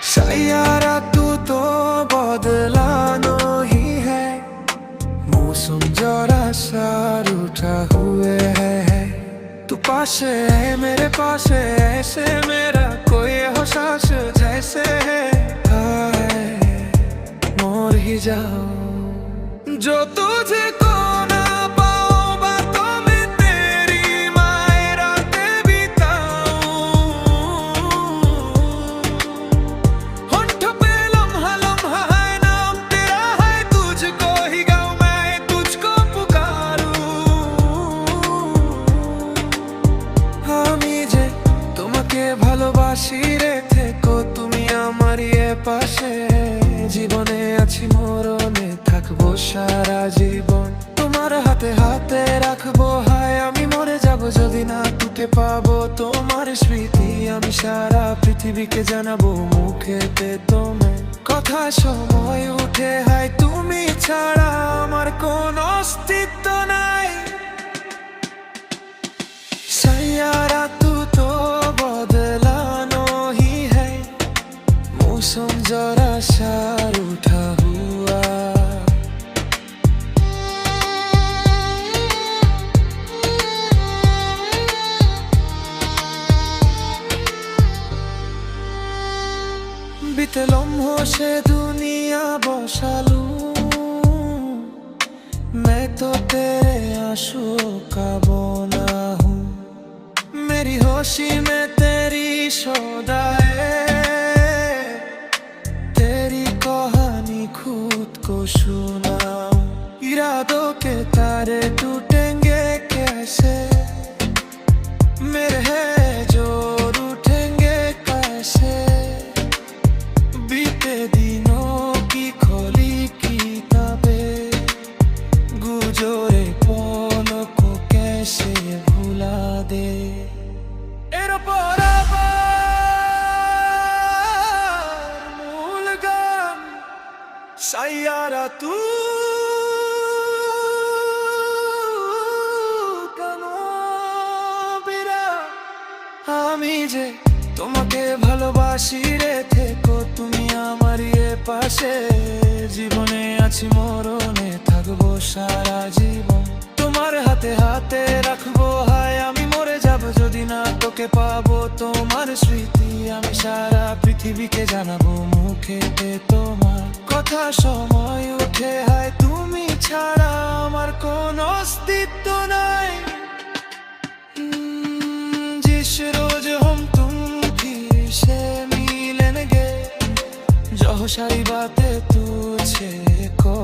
सैयारा तू तो बदलानो ही है, मौसम जरा सा रूठा हुए है। तू पास है मेरे पास है, ऐसे मेरा कोई एहसास जैसे है मोर ही जाओ जो तुझे को ना पाओ, बातों में तेरी माए रातें बिताऊं। होंठ पे लम्हा लम्हा है नाम तेरा है, तुझको ही गाऊं मैं तुझको पुकारूं। আমি যে তোমাকে ভালোবাসি রে, থেকো তুমি আমার এ পাশে। জীবনে আছি মরণে থাকবো সারা জীবন, তোমার হাতে হাতে রাখবো। হায় আমি মরে যাব যদি না তোকে পাবো, তোমার স্মৃতি আমি সারা পৃথিবীকে জানাবো মুখেতে তোমায়। কথা সময় উঠে হায় তুমি ছাড়া আমার কোনো অস্তিত্ব নাই। सैयारा तू तो बदलानो ही है, मौसम जरा सा रूठा हुआ। बीते लम्हों से दुनिया बसालूं, मैं तो तेरे आंसुओं का बना हूँ। मेरी होशी में तेरी सौदा है, तेरी कहानी खुद को सुनाऊं। इरादों के तारे टूटेंगे कैसे, मेरे हैं जो रूठेंगे कैसे। बीते दिनों की खोली किताबें, गुजरे पलों को कैसे भुला दे। सैयारा तू আমি যে তোমাকে ভালোবাসি রে, থেকো তুমি আমার এ পাশে। জীবনে আছি মরণে থাকবো সারা জীবন, তোমার হাতে হাতে রাখবো। হায় আমি মরে যাব যদি না তোকে পাবো, তোমার স্মৃতি আমি সারা পৃথিবীকে জানাবো মুখেতে তোমার। কথা সময় উঠে হায় তুমি ছাড়া আমার কোনো অস্তিত্व নাই। जिस रोज हम तुम फिर से मिलेंगे, जो सारी बातें तुझे को